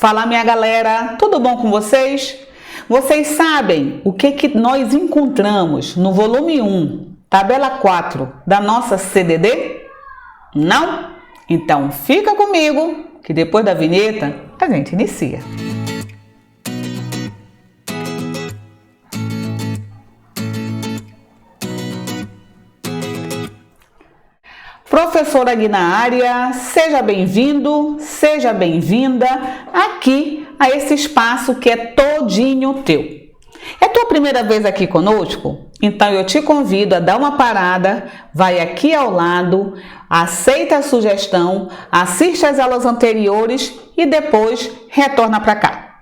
Fala, minha galera, tudo bom com vocês? Vocês sabem o que nós encontramos no volume 1, tabela 4 da nossa CDD? Não? Então fica comigo que depois da vinheta a gente inicia. Professora Gui na área, seja bem-vindo, seja bem-vinda aqui a esse espaço que é todinho teu. É tua primeira vez aqui conosco? Então eu te convido a dar uma parada, vai aqui ao lado, aceita a sugestão, assiste às aulas anteriores e depois retorna para cá.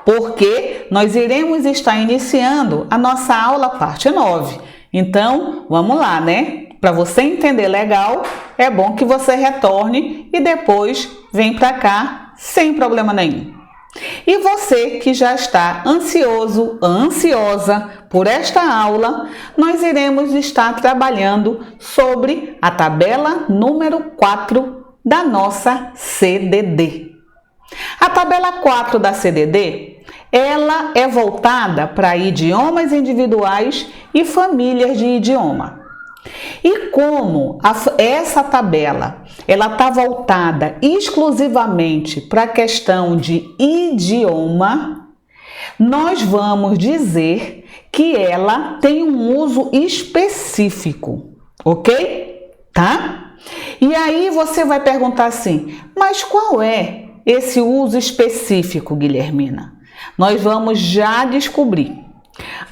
Porque nós iremos estar iniciando a nossa aula parte 9. Então, vamos lá, né? Para você entender legal, é bom que você retorne e depois vem para cá sem problema nenhum. E você que já está ansioso, ansiosa por esta aula, nós iremos estar trabalhando sobre a tabela número 4 da nossa CDD. A tabela 4 da CDD, ela é voltada para idiomas individuais e famílias de idioma. E como essa tabela ela está voltada exclusivamente para a questão de idioma, nós vamos dizer que ela tem um uso específico, ok? Tá? E aí você vai perguntar assim, mas qual é esse uso específico, Guilhermina? Nós vamos já descobrir.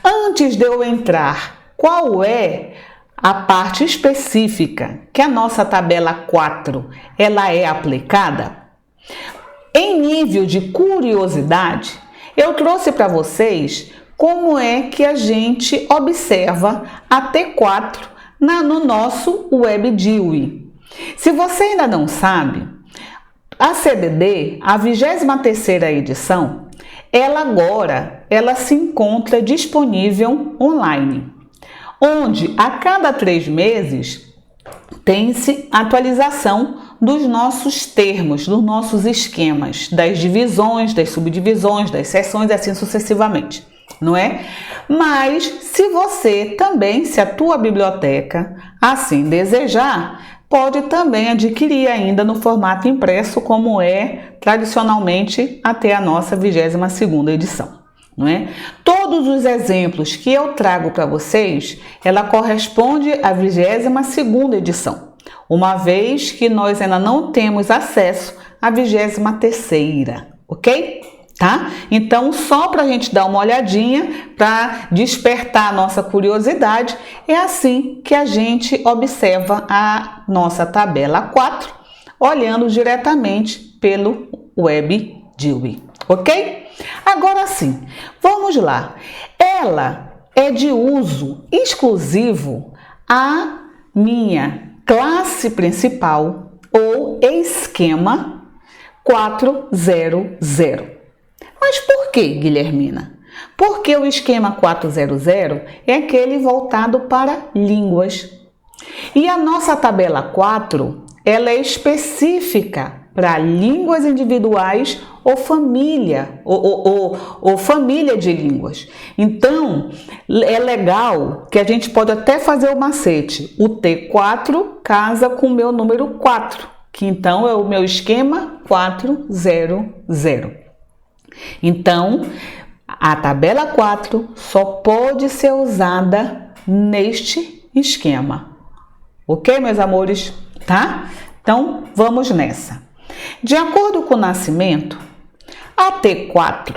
Antes de eu entrar, qual é a parte específica que a nossa tabela 4 ela é aplicada? Em nível de curiosidade, eu trouxe para vocês como é que a gente observa a T4 no nosso WebDIW. Se você ainda não sabe, a CDD, a 23ª edição, ela se encontra disponível online, onde a cada 3 meses tem-se atualização dos nossos termos, dos nossos esquemas, das divisões, das subdivisões, das seções e assim sucessivamente, não é? Mas se você também, se a tua biblioteca assim desejar, pode também adquirir ainda no formato impresso, como é tradicionalmente até a nossa 22ª edição. Não é? Todos os exemplos que eu trago para vocês, ela corresponde à 22ª edição, uma vez que nós ainda não temos acesso à 23ª, ok? Tá? Então, só para a gente dar uma olhadinha, para despertar a nossa curiosidade, é assim que a gente observa a nossa tabela 4, olhando diretamente pelo WebDIW, ok? Agora sim, vamos lá. Ela é de uso exclusivo à minha classe principal ou esquema 400. Mas por que, Guilhermina? Porque o esquema 400 é aquele voltado para línguas. E a nossa tabela 4, ela é específica para línguas individuais ou família, ou família de línguas. Então, é legal que a gente pode até fazer o macete. O T4 casa com o meu número 4, que então é o meu esquema 400. Então, a tabela 4 só pode ser usada neste esquema. Ok, meus amores? Tá? Então, vamos nessa. De acordo com o nascimento, a T4,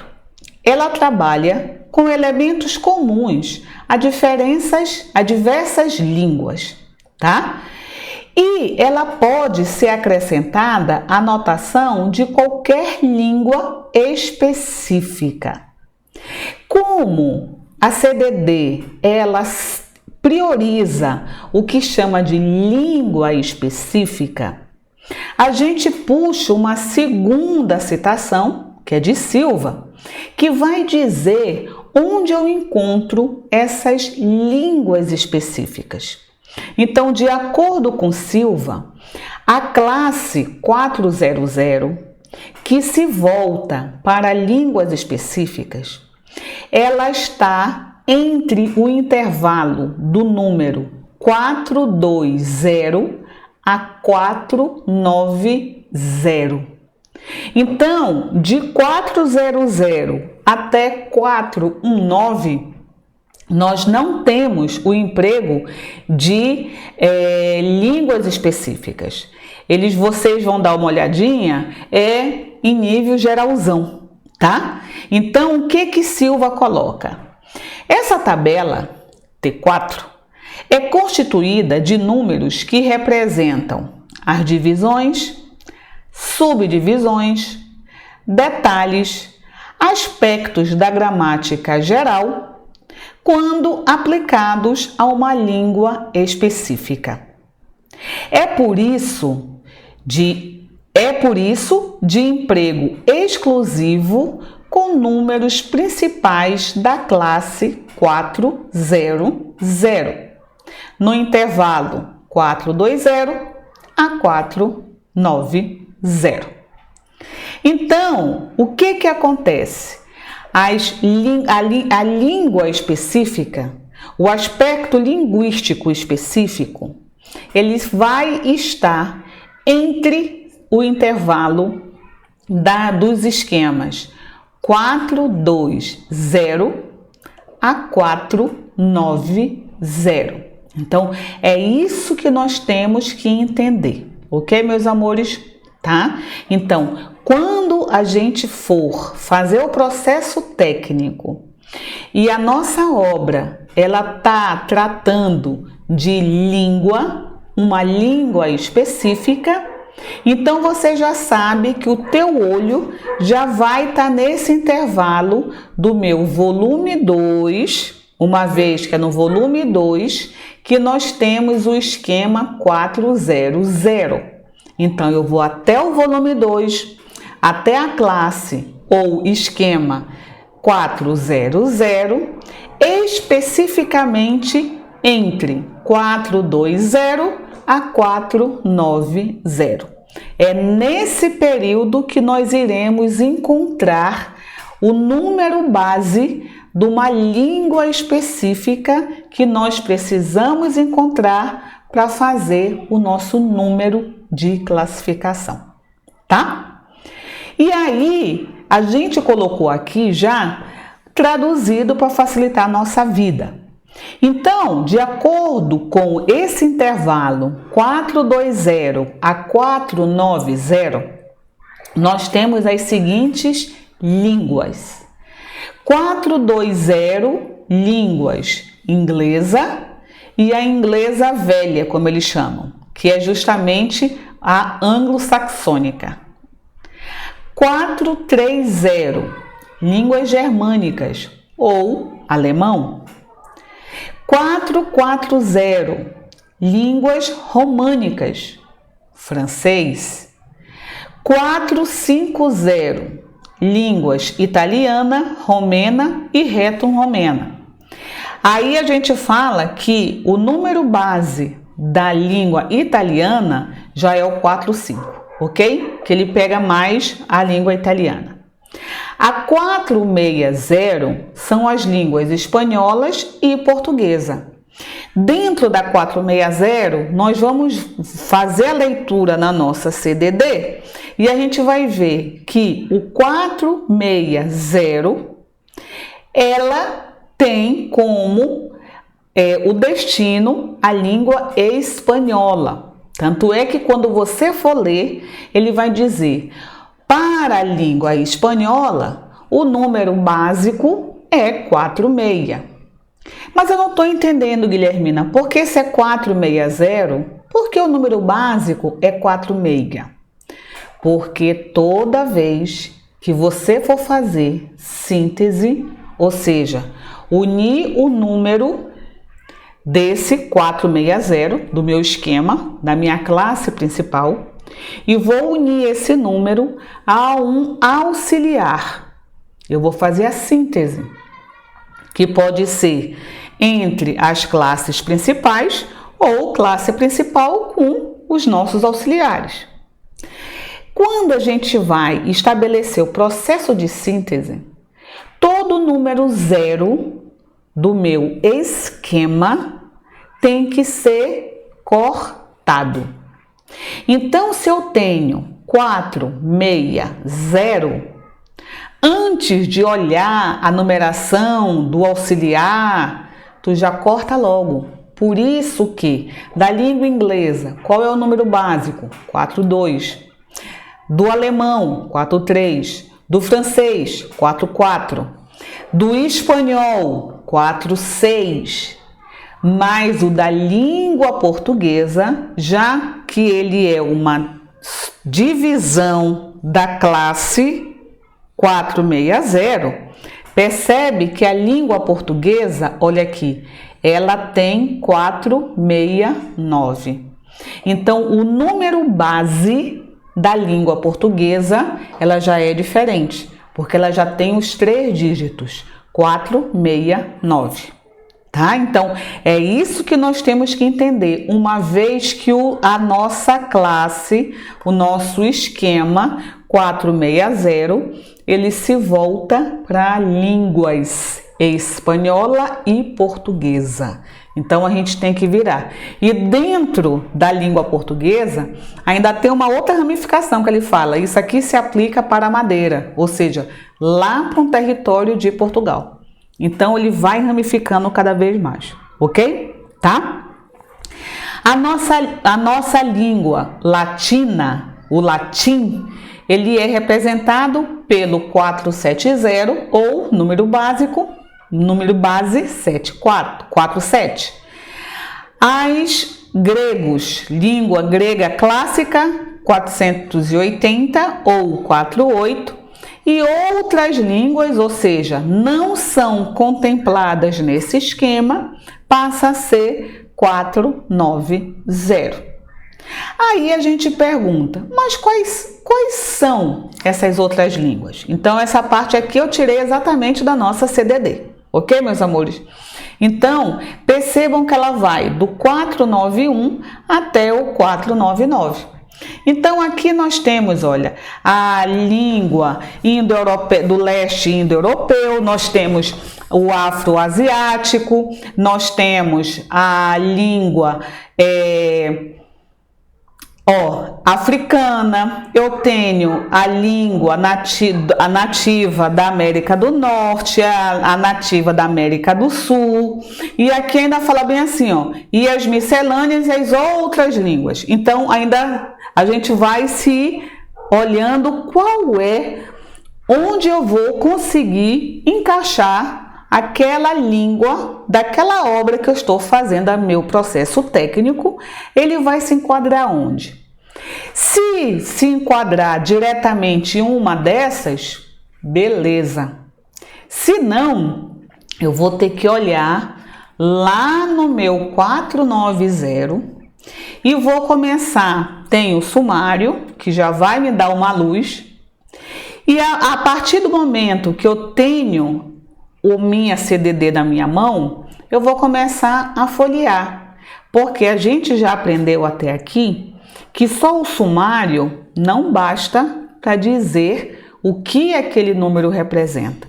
ela trabalha com elementos comuns a diversas línguas, tá? E ela pode ser acrescentada à notação de qualquer língua específica. Como a CDD, ela prioriza o que chama de língua específica, a gente puxa uma segunda citação, que é de Silva, que vai dizer onde eu encontro essas línguas específicas. Então, de acordo com Silva, a classe 400 que se volta para línguas específicas, ela está entre o intervalo do número 420 a 490. Então, de 400 até 419, nós não temos o emprego de línguas específicas. Vocês vão dar uma olhadinha, em nível geralzão, tá? Então, o que Silva coloca? Essa tabela T4 é constituída de números que representam as divisões, subdivisões, detalhes, aspectos da gramática geral, quando aplicados a uma língua específica. É por isso de emprego exclusivo com números principais da classe 400, no intervalo 420 a 490. Então, o que acontece? A língua específica, o aspecto linguístico específico, ele vai estar entre o intervalo dos esquemas 420 a 490. Então, é isso que nós temos que entender, ok, meus amores? Tá? Então, quando a gente for fazer o processo técnico e a nossa obra, ela tá tratando de língua, uma língua específica, então você já sabe que o teu olho já vai estar nesse intervalo do meu volume 2, uma vez que é no volume 2 que nós temos o esquema 400. Então, eu vou até o volume 2, até a classe ou esquema 400, especificamente entre 420 a 490. É nesse período que nós iremos encontrar o número base de uma língua específica que nós precisamos encontrar para fazer o nosso número de classificação, tá? E aí, a gente colocou aqui já traduzido para facilitar a nossa vida. Então, de acordo com esse intervalo 420 a 490, nós temos as seguintes línguas. 420, línguas inglesa e a inglesa velha, como eles chamam, que é justamente a anglo-saxônica. 430, línguas germânicas ou alemão. 440, línguas românicas, francês. 450, línguas italiana, romena e reto-romena. Aí a gente fala que o número base da língua italiana já é o 45, ok? Que ele pega mais a língua italiana. A 460 são as línguas espanholas e portuguesa. Dentro da 460, nós vamos fazer a leitura na nossa CDD e a gente vai ver que o 460, ela tem como o destino a língua espanhola. Tanto é que quando você for ler, ele vai dizer, para a língua espanhola, o número básico é 46. Mas eu não estou entendendo, Guilhermina, por que se é 460? Por que o número básico é 46? Porque toda vez que você for fazer síntese, ou seja, unir o número desse 460 do meu esquema, da minha classe principal, e vou unir esse número a um auxiliar. Eu vou fazer a síntese, que pode ser entre as classes principais ou classe principal com os nossos auxiliares. Quando a gente vai estabelecer o processo de síntese, todo número 0 do meu esquema tem que ser cortado. Então, se eu tenho 460, antes de olhar a numeração do auxiliar, tu já corta logo. Por isso que, da língua inglesa, qual é o número básico? 42. Do alemão, 43. Do francês, 44. Do espanhol, 46. Mas o da língua portuguesa, já que ele é uma divisão da classe 460, percebe que a língua portuguesa, olha aqui, ela tem 469. Então, o número base da língua portuguesa, ela já é diferente, porque ela já tem os 3 dígitos, 469. Tá? Então, é isso que nós temos que entender, uma vez que a nossa classe, o nosso esquema 460, ele se volta para línguas espanhola e portuguesa. Então, a gente tem que virar. E dentro da língua portuguesa, ainda tem uma outra ramificação que ele fala. Isso aqui se aplica para a Madeira, ou seja, lá para um território de Portugal. Então, ele vai ramificando cada vez mais, ok? Tá? A nossa língua latina, o latim, ele é representado pelo 470 ou número base 47. As gregos, língua grega clássica, 480 ou 48. E outras línguas, ou seja, não são contempladas nesse esquema, passa a ser 490. Aí a gente pergunta, mas quais são essas outras línguas? Então, essa parte aqui eu tirei exatamente da nossa CDD, ok, meus amores? Então, percebam que ela vai do 491 até o 499. Então, aqui nós temos, olha, a língua do leste indo-europeu, nós temos o afro-asiático, nós temos a língua africana, eu tenho a língua nativa da América do Norte, a nativa da América do Sul, e aqui ainda fala bem assim, ó, e as miscelâneas e as outras línguas. Então, ainda a gente vai se olhando onde eu vou conseguir encaixar aquela língua daquela obra que eu estou fazendo, a meu processo técnico, ele vai se enquadrar onde? Se enquadrar diretamente em uma dessas, beleza. Se não, eu vou ter que olhar lá no meu 490 e vou começar, tem o sumário, que já vai me dar uma luz, e a partir do momento que eu tenho minha CDD na minha mão, eu vou começar a folhear, porque a gente já aprendeu até aqui que só o sumário não basta para dizer o que aquele número representa.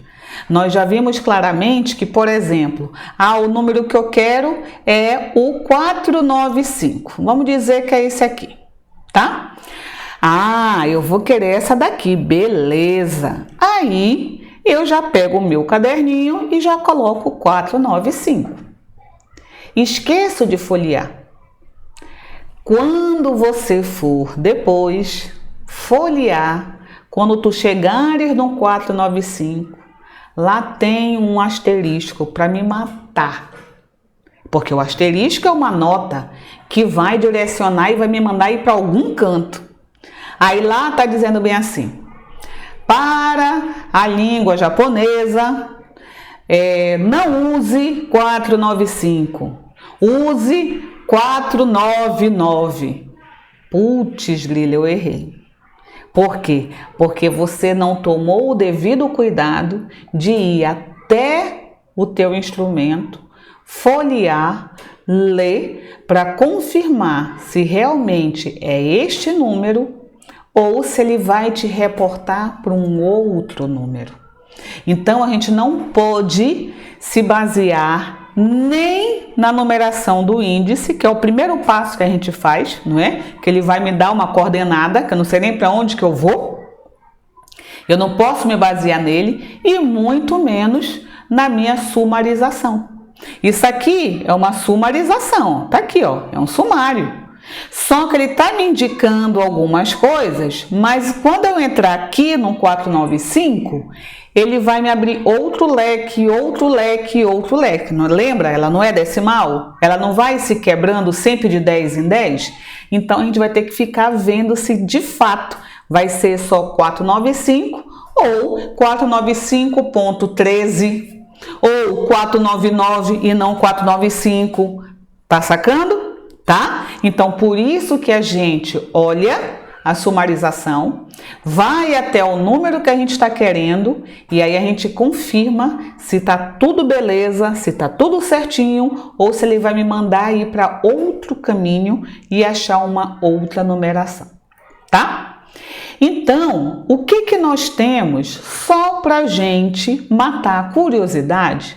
Nós já vimos claramente que, por exemplo, o número que eu quero é o 495. Vamos dizer que é esse aqui, tá? Eu vou querer essa daqui, beleza. Aí, eu já pego o meu caderninho e já coloco 495. Esqueço de folhear. Quando você for depois folhear, quando tu chegares no 495, lá tem um asterisco para me matar. Porque o asterisco é uma nota que vai direcionar e vai me mandar ir para algum canto. Aí lá tá dizendo bem assim: para a língua japonesa, não use 495, use 499. Putz, grila, eu errei. Por quê? Porque você não tomou o devido cuidado de ir até o teu instrumento, folhear, ler, para confirmar se realmente é este número ou se ele vai te reportar para um outro número. Então, a gente não pode se basear nem na numeração do índice, que é o primeiro passo que a gente faz, não é? Que ele vai me dar uma coordenada, que eu não sei nem para onde que eu vou. Eu não posso me basear nele e muito menos na minha sumarização. Isso aqui é uma sumarização, tá aqui, ó, é um sumário. Só que ele está me indicando algumas coisas, mas quando eu entrar aqui no 495, ele vai me abrir outro leque, outro leque, outro leque. Não lembra? Ela não é decimal? Ela não vai se quebrando sempre de 10 em 10? Então, a gente vai ter que ficar vendo se de fato vai ser só 495 ou 495.13 ou 499 e não 495. Tá sacando? Tá? Então, por isso que a gente olha a sumarização, vai até o número que a gente está querendo e aí a gente confirma se tá tudo beleza, se tá tudo certinho ou se ele vai me mandar ir para outro caminho e achar uma outra numeração, tá? Então, o que nós temos só para a gente matar a curiosidade?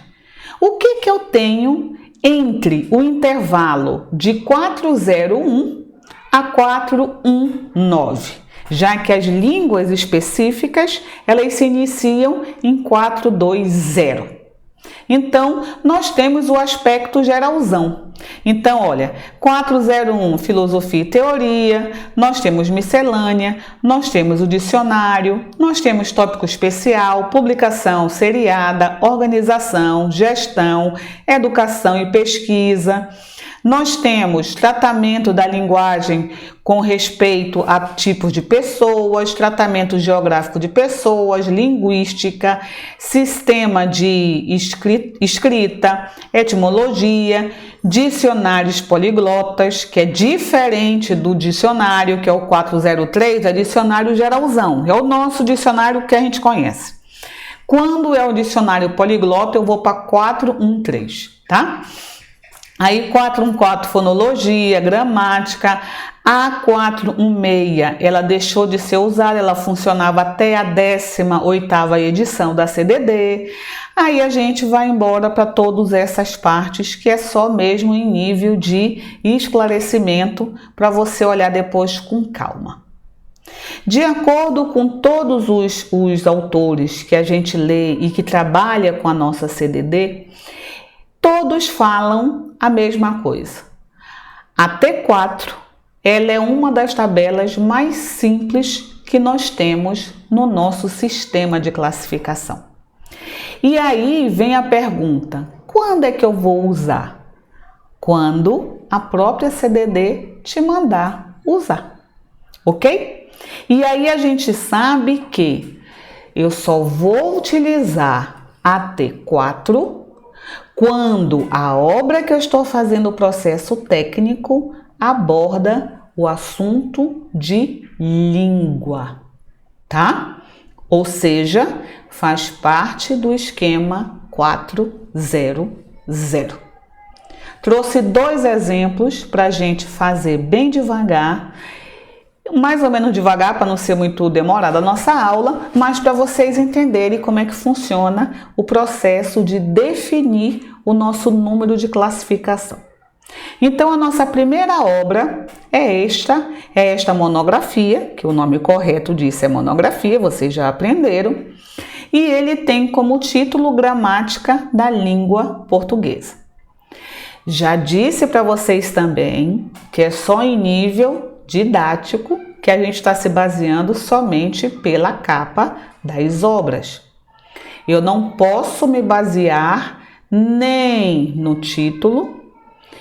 O que eu tenho entre o intervalo de 401 a 419, já que as línguas específicas elas se iniciam em 420. Então, nós temos o aspecto geralzão. Então, olha, 401, filosofia e teoria, nós temos miscelânea, nós temos o dicionário, nós temos tópico especial, publicação seriada, organização, gestão, educação e pesquisa. Nós temos tratamento da linguagem com respeito a tipos de pessoas, tratamento geográfico de pessoas, linguística, sistema de escrita, etimologia, dicionários poliglotas, que é diferente do dicionário, que é o 403, é dicionário geralzão, é o nosso dicionário que a gente conhece. Quando é o dicionário poliglota, eu vou para 413, tá? Aí 414, fonologia, gramática. A 416, ela deixou de ser usada, ela funcionava até a 18ª edição da CDD. Aí a gente vai embora para todas essas partes, que é só mesmo em nível de esclarecimento, para você olhar depois com calma. De acordo com todos os autores que a gente lê e que trabalha com a nossa CDD, todos falam a mesma coisa. A T4, ela é uma das tabelas mais simples que nós temos no nosso sistema de classificação. E aí vem a pergunta, quando é que eu vou usar? Quando a própria CDD te mandar usar, ok? E aí a gente sabe que eu só vou utilizar a T4 quando a obra que eu estou fazendo o processo técnico aborda o assunto de língua, tá? Ou seja, faz parte do esquema 400. Trouxe 2 exemplos para a gente fazer bem devagar, mais ou menos devagar para não ser muito demorada a nossa aula, mas para vocês entenderem como é que funciona o processo de definir o nosso número de classificação. Então, a nossa primeira obra é esta monografia, que o nome correto disso é monografia, vocês já aprenderam, e ele tem como título Gramática da Língua Portuguesa. Já disse para vocês também que é só em nível didático que a gente está se baseando somente pela capa das obras. Eu não posso me basear nem no título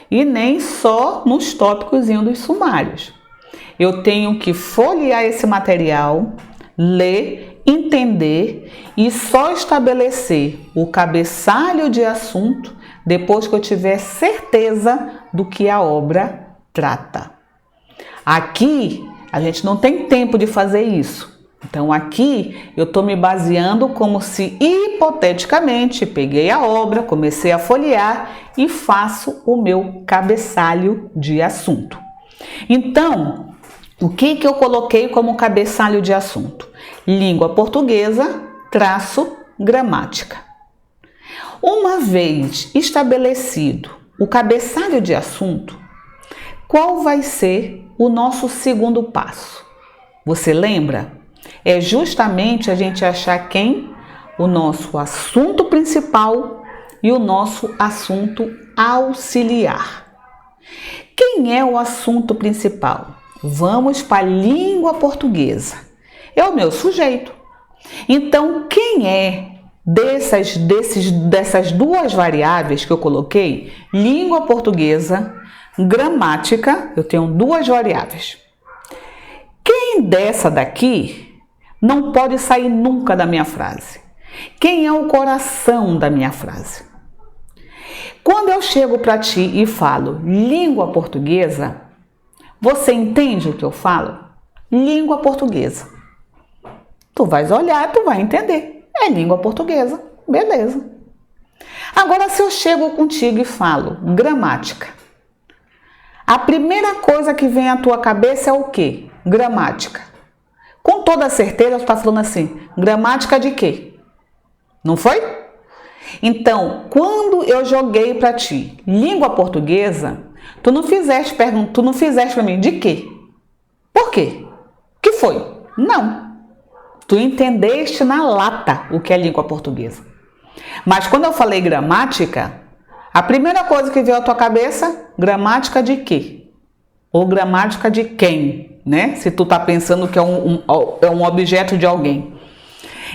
e nem só nos tópicos dos sumários. Eu tenho que folhear esse material, ler, entender e só estabelecer o cabeçalho de assunto depois que eu tiver certeza do que a obra trata. Aqui a gente não tem tempo de fazer isso. Então aqui eu estou me baseando como se hipoteticamente peguei a obra, comecei a folhear e faço o meu cabeçalho de assunto. Então, O que eu coloquei como cabeçalho de assunto? Língua portuguesa, gramática. Uma vez estabelecido o cabeçalho de assunto, qual vai ser o nosso segundo passo? Você lembra? É justamente a gente achar quem? O nosso assunto principal e o nosso assunto auxiliar. Quem é o assunto principal? Vamos para a língua portuguesa. É o meu sujeito. Então, quem é dessas duas variáveis que eu coloquei? Língua portuguesa, gramática, eu tenho duas variáveis. Quem dessa daqui não pode sair nunca da minha frase? Quem é o coração da minha frase? Quando eu chego para ti e falo língua portuguesa, você entende o que eu falo? Língua portuguesa. Tu vais olhar, tu vai entender. É língua portuguesa. Beleza. Agora, se eu chego contigo e falo gramática, a primeira coisa que vem à tua cabeça é o quê? Gramática. Com toda certeza, tu está falando assim, gramática de quê? Não foi? Então, quando eu joguei para ti língua portuguesa, tu não fizeste para mim de quê? Por quê? O que foi? Não. Tu entendeste na lata o que é língua portuguesa. Mas quando eu falei gramática, a primeira coisa que veio à tua cabeça, gramática de quê? Ou gramática de quem, né? Se tu tá pensando que é um objeto de alguém.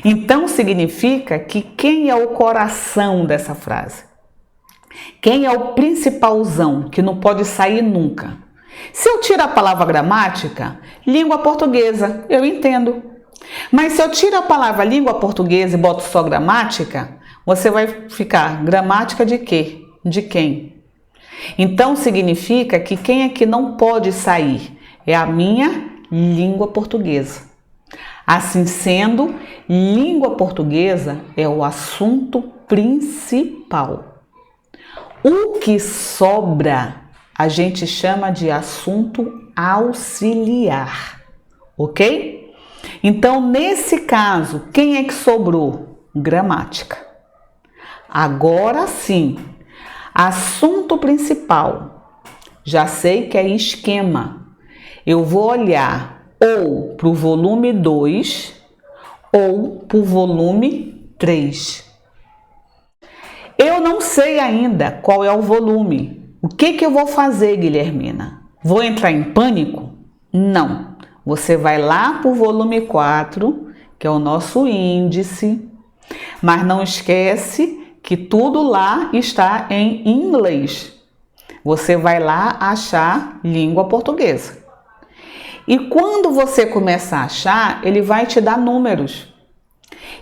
Então significa que quem é o coração dessa frase? Quem é o principalzão que não pode sair nunca? Se eu tiro a palavra gramática, língua portuguesa, eu entendo. Mas se eu tiro a palavra língua portuguesa e boto só gramática, você vai ficar gramática de quê? De quem? Então significa que quem é que não pode sair? É a minha língua portuguesa. Assim sendo, língua portuguesa é o assunto principal. O que sobra a gente chama de assunto auxiliar, ok? Então, nesse caso, quem é que sobrou? Gramática. Agora sim, assunto principal. Já sei que é esquema. Eu vou olhar ou para o volume 2 ou para o volume 3. Eu não sei ainda qual é o volume. O que eu vou fazer, Guilhermina? Vou entrar em pânico? Não. Você vai lá para o volume 4, que é o nosso índice, mas não esquece que tudo lá está em inglês. Você vai lá achar língua portuguesa. E quando você começa a achar, ele vai te dar números.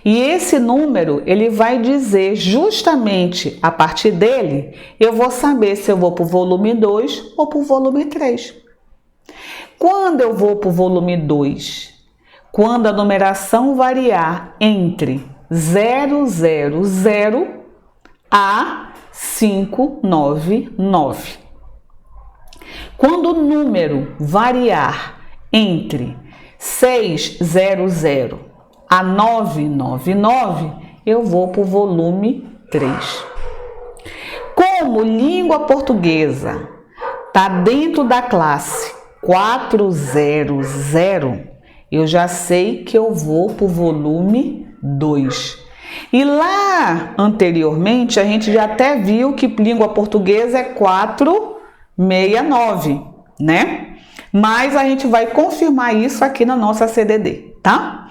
E esse número, ele vai dizer justamente a partir dele, eu vou saber se eu vou para o volume 2 ou para o volume 3. Quando eu vou para o volume 2, quando a numeração variar entre 000 a 599. Quando o número variar entre 600 a 999, eu vou para o volume 3. Como língua portuguesa está dentro da classe 400, eu já sei que eu vou para o volume 2. E lá anteriormente a gente já até viu que língua portuguesa é 469, né? Mas a gente vai confirmar isso aqui na nossa CDD, tá?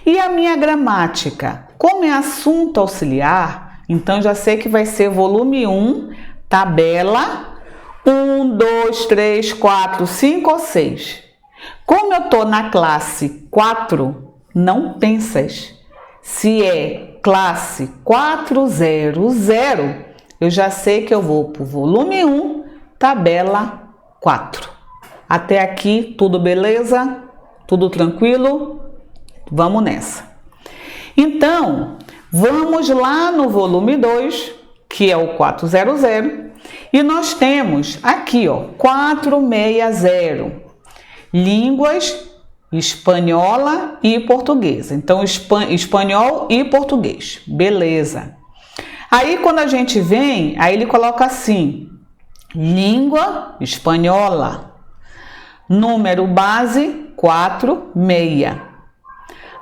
E a minha gramática, como é assunto auxiliar, então já sei que vai ser volume 1, tabela 1, 2, 3, 4, 5 ou 6. Como eu tô na classe 4, não pensas. Se é classe 400, eu já sei que eu vou para o volume 1, tabela 4. Até aqui, tudo beleza? Tudo tranquilo? Vamos nessa. Então, vamos lá no volume 2, que é o 400, e nós temos aqui, ó, 460. Línguas espanhola e portuguesa. Então, espanhol e português. Beleza. Aí, quando a gente vem, aí ele coloca assim, língua espanhola. Número base 46.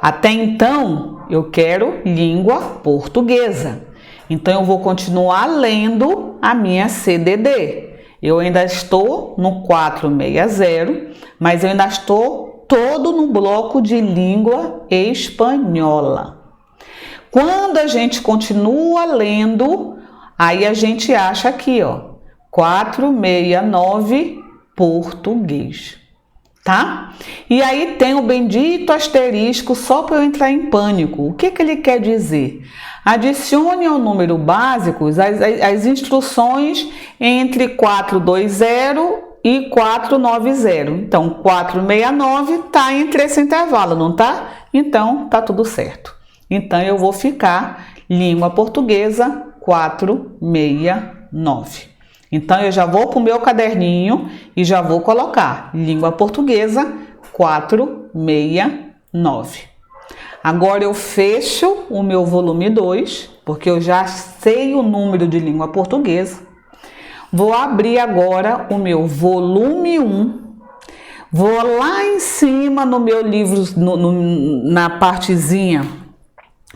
Até então, eu quero língua portuguesa. Então, eu vou continuar lendo a minha CDD. Eu ainda estou no 460, mas eu ainda estou todo no bloco de língua espanhola. Quando a gente continua lendo, aí a gente acha aqui, ó, 469 português, tá? E aí tem o bendito asterisco só para eu entrar em pânico. O que ele quer dizer? Adicione ao número básico as instruções entre 420 e 490. Então, 469 está entre esse intervalo, não tá? Então, tá tudo certo. Então, eu vou ficar língua portuguesa 469. Então, eu já vou para o meu caderninho e já vou colocar língua portuguesa 469. Agora eu fecho o meu volume 2, porque eu já sei o número de língua portuguesa. Vou abrir agora o meu volume 1. Vou lá em cima no meu livro, na partezinha,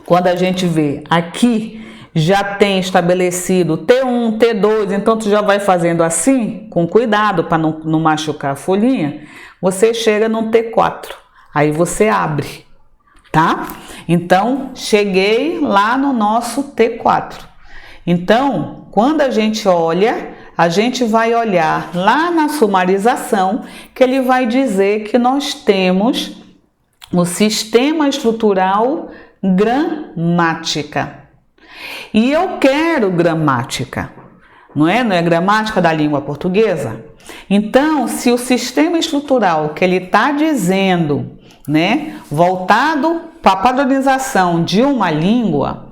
quando a gente vê aqui, já tem estabelecido T1, T2, então tu já vai fazendo assim, com cuidado para não machucar a folhinha. Você chega no T4, aí você abre. Tá? Então, cheguei lá no nosso T4. Então, quando a gente olha, a gente vai olhar lá na sumarização, que ele vai dizer que nós temos o sistema estrutural gramática. E eu quero gramática, não é? Não é gramática da língua portuguesa? Então, se o sistema estrutural que ele está dizendo, né, voltado para a padronização de uma língua,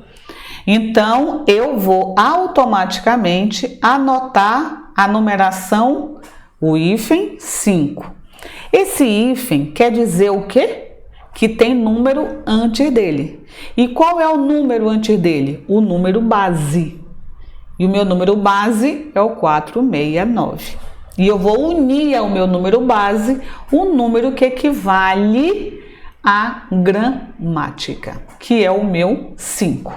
então eu vou automaticamente anotar a numeração, o hífen 5. Esse hífen quer dizer o quê? Que tem número antes dele. E qual é o número antes dele? O número base. E o meu número base é o 469. E eu vou unir ao meu número base um número que equivale à gramática, que é o meu 5.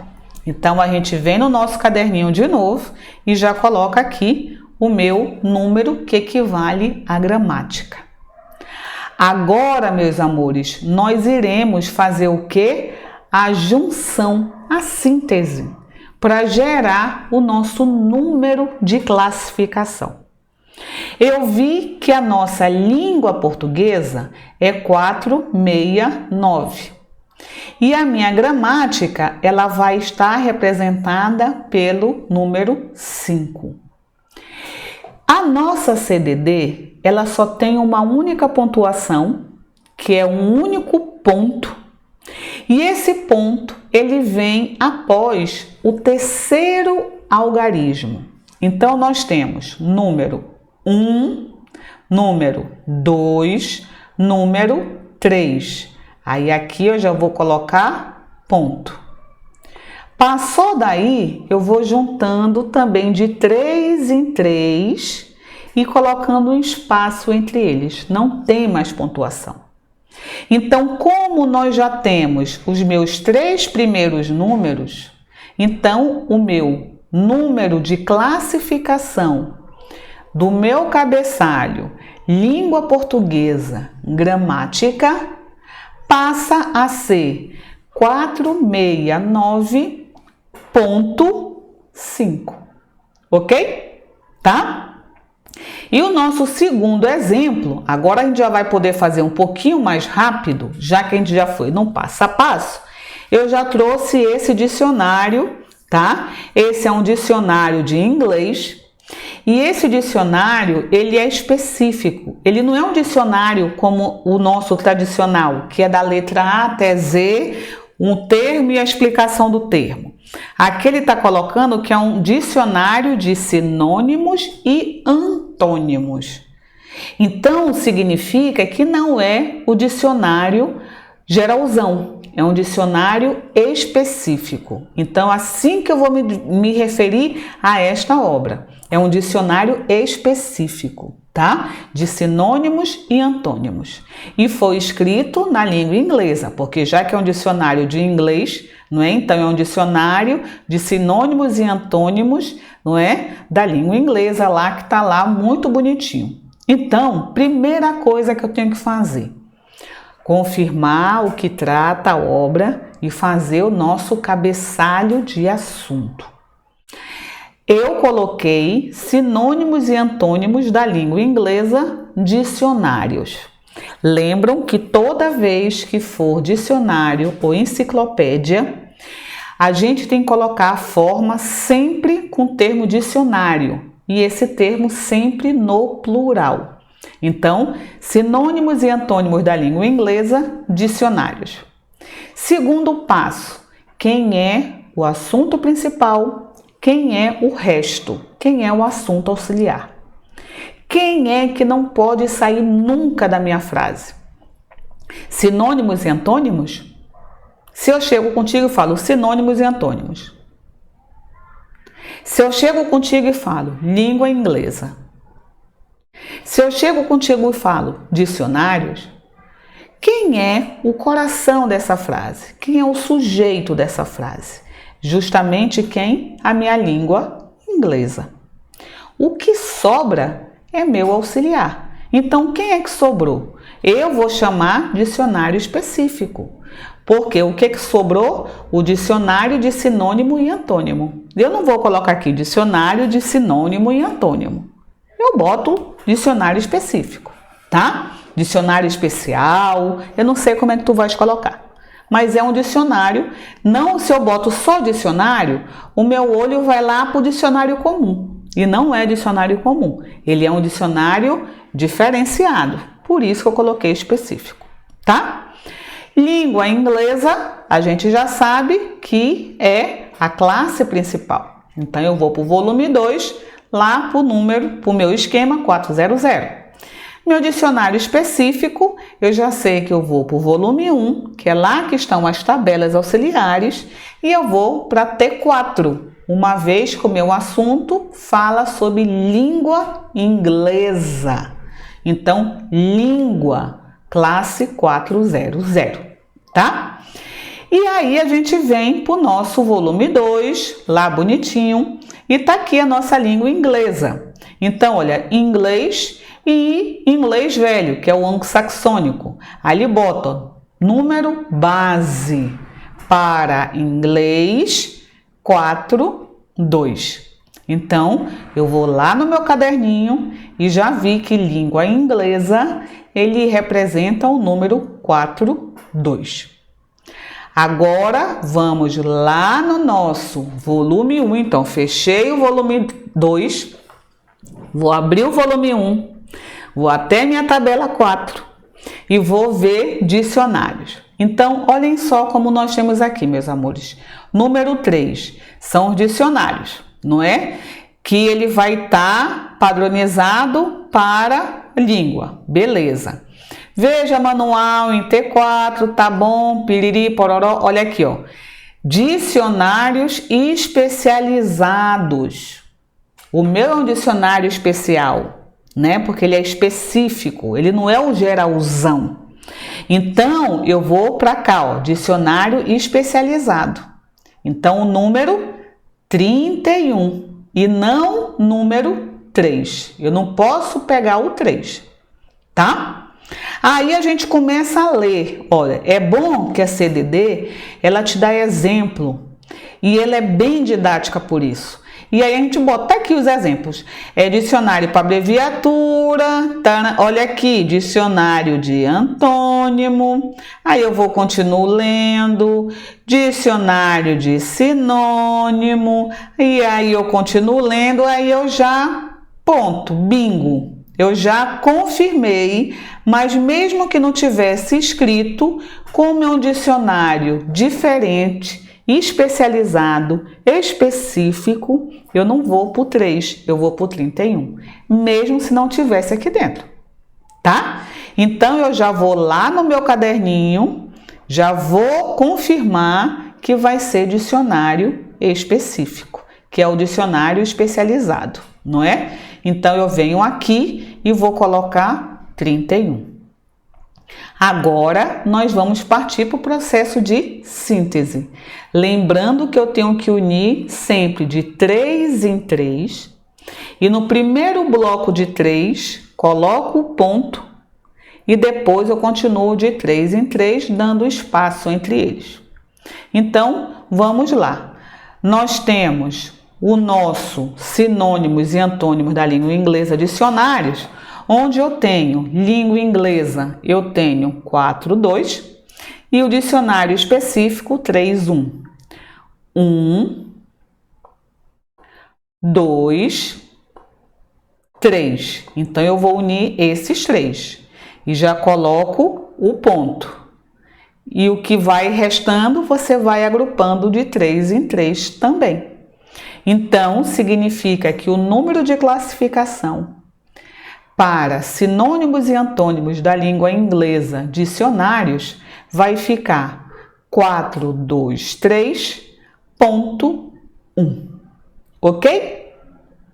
Então, a gente vem no nosso caderninho de novo e já coloca aqui o meu número que equivale à gramática. Agora, meus amores, nós iremos fazer o quê? A junção, a síntese, para gerar o nosso número de classificação. Eu vi que a nossa língua portuguesa é 469 e a minha gramática ela vai estar representada pelo número 5. A nossa CDD ela só tem uma única pontuação, que é um único ponto, e esse ponto ele vem após o terceiro algarismo. Então nós temos número 1, número 2, número 3. Aí aqui eu já vou colocar ponto. Passou daí, eu vou juntando também de 3 em 3 e colocando um espaço entre eles. Não tem mais pontuação. Então, como nós já temos os meus 3 primeiros números, então o meu número de classificação do meu cabeçalho, língua portuguesa, gramática, passa a ser 469.5, ok? Tá? E o nosso segundo exemplo, agora a gente já vai poder fazer um pouquinho mais rápido, já que a gente já foi no passo a passo, eu já trouxe esse dicionário, tá? Esse é um dicionário de inglês. E esse dicionário, ele é específico, ele não é um dicionário como o nosso tradicional, que é da letra A até Z, um termo e a explicação do termo. Aqui ele está colocando que é um dicionário de sinônimos e antônimos. Então, significa que não é o dicionário geralzão, é um dicionário específico. Então, assim que eu vou me referir a esta obra, é um dicionário específico, tá? De sinônimos e antônimos. E foi escrito na língua inglesa, porque já que é um dicionário de inglês, não é? Então, é um dicionário de sinônimos e antônimos, não é? Da língua inglesa lá, que tá lá muito bonitinho. Então, primeira coisa que eu tenho que fazer, confirmar o que trata a obra e fazer o nosso cabeçalho de assunto. Eu coloquei sinônimos e antônimos da língua inglesa, dicionários. Lembram que toda vez que for dicionário ou enciclopédia, a gente tem que colocar a forma sempre com o termo dicionário e esse termo sempre no plural. Então, sinônimos e antônimos da língua inglesa, dicionários. Segundo passo, quem é o assunto principal, quem é o resto, quem é o assunto auxiliar. Quem é que não pode sair nunca da minha frase? Sinônimos e antônimos? Se eu chego contigo e falo sinônimos e antônimos. Se eu chego contigo e falo língua inglesa. Se eu chego contigo e falo dicionários, quem é o coração dessa frase? Quem é o sujeito dessa frase? Justamente quem? A minha língua inglesa. O que sobra é meu auxiliar. Então, quem é que sobrou? Eu vou chamar dicionário específico. Porque o que sobrou? O dicionário de sinônimo e antônimo. Eu não vou colocar aqui dicionário de sinônimo e antônimo. Eu boto dicionário específico, tá? Dicionário especial, eu não sei como é que tu vais colocar. Mas é um dicionário, não se eu boto só dicionário, o meu olho vai lá para o dicionário comum. E não é dicionário comum, ele é um dicionário diferenciado, por isso que eu coloquei específico, tá? Língua inglesa, a gente já sabe que é a classe principal. Então eu vou para o volume 2, lá para o meu esquema 400. Meu dicionário específico, eu já sei que eu vou para o volume 1, que é lá que estão as tabelas auxiliares, e eu vou para T4, uma vez que o meu assunto fala sobre língua inglesa. Então, língua, classe 400, tá? E aí a gente vem para o nosso volume 2, lá bonitinho, e tá aqui a nossa língua inglesa. Então, olha, inglês e inglês velho, que é o anglo-saxônico. Ali bota número base para inglês 42. Então, eu vou lá no meu caderninho e já vi que língua inglesa, ele representa o número 42. Agora, vamos lá no nosso volume 1. Então, fechei o volume 2, vou abrir o volume 1, vou até minha tabela 4 e vou ver dicionários. Então, olhem só como nós temos aqui, meus amores. Número 3 são os dicionários, não é? Que ele vai estar padronizado para língua, beleza. Veja manual em T4, tá bom, piriri, pororó, olha aqui, ó. Dicionários especializados. O meu é um dicionário especial, né? Porque ele é específico, ele não é o geralzão. Então, eu vou para cá, ó, dicionário especializado. Então, o número 31 e não número 3. Eu não posso pegar o 3, tá? Aí a gente começa a ler. Olha, é bom que a CDD, ela te dá exemplo e ela é bem didática por isso. E aí a gente bota aqui os exemplos. É dicionário para abreviatura, tá? Olha aqui, dicionário de antônimo. Aí eu vou continuar lendo. Dicionário de sinônimo. E aí eu continuo lendo, aí eu já, ponto, bingo. Eu já confirmei, mas mesmo que não tivesse escrito, como é um dicionário diferente, especializado, específico, eu não vou para o 3, eu vou para o 31, mesmo se não tivesse aqui dentro, tá? Então eu já vou lá no meu caderninho, já vou confirmar que vai ser dicionário específico, que é o dicionário especializado, não é? Então eu venho aqui e vou colocar 31. Agora nós vamos partir para o processo de síntese. Lembrando que eu tenho que unir sempre de 3 em 3. E no primeiro bloco de 3, coloco o ponto e depois eu continuo de 3 em 3, dando espaço entre eles. Então, vamos lá. Nós temos o nosso sinônimos e antônimos da língua inglesa dicionários, onde eu tenho língua inglesa, eu tenho 4.2 e o dicionário específico 3.1. 1, 2, 3. Então eu vou unir esses 3 e já coloco o ponto. E o que vai restando, você vai agrupando de 3 em 3 também. Então, significa que o número de classificação para sinônimos e antônimos da língua inglesa, dicionários, vai ficar 423.1. Ok?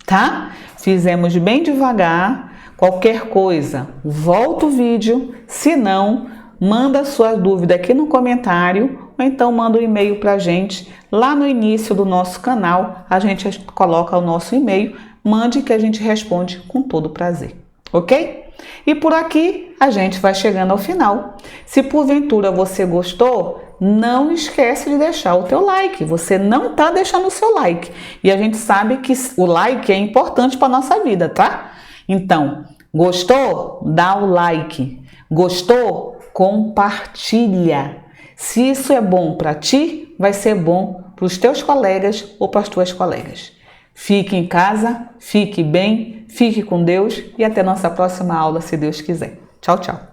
Tá? Fizemos bem devagar. Qualquer coisa, volta o vídeo. Se não, manda sua dúvida aqui no comentário ou então manda um e-mail para a gente. Lá no início do nosso canal, a gente coloca o nosso e-mail. Mande que a gente responde com todo prazer. Ok? E por aqui a gente vai chegando ao final. Se porventura você gostou, não esquece de deixar o teu like. Você não está deixando o seu like. E a gente sabe que o like é importante para a nossa vida, tá? Então, gostou? Dá o like. Gostou? Compartilha. Se isso é bom para ti, vai ser bom para os teus colegas ou para as tuas colegas. Fique em casa, fique bem, fique com Deus e até nossa próxima aula, se Deus quiser. Tchau, tchau.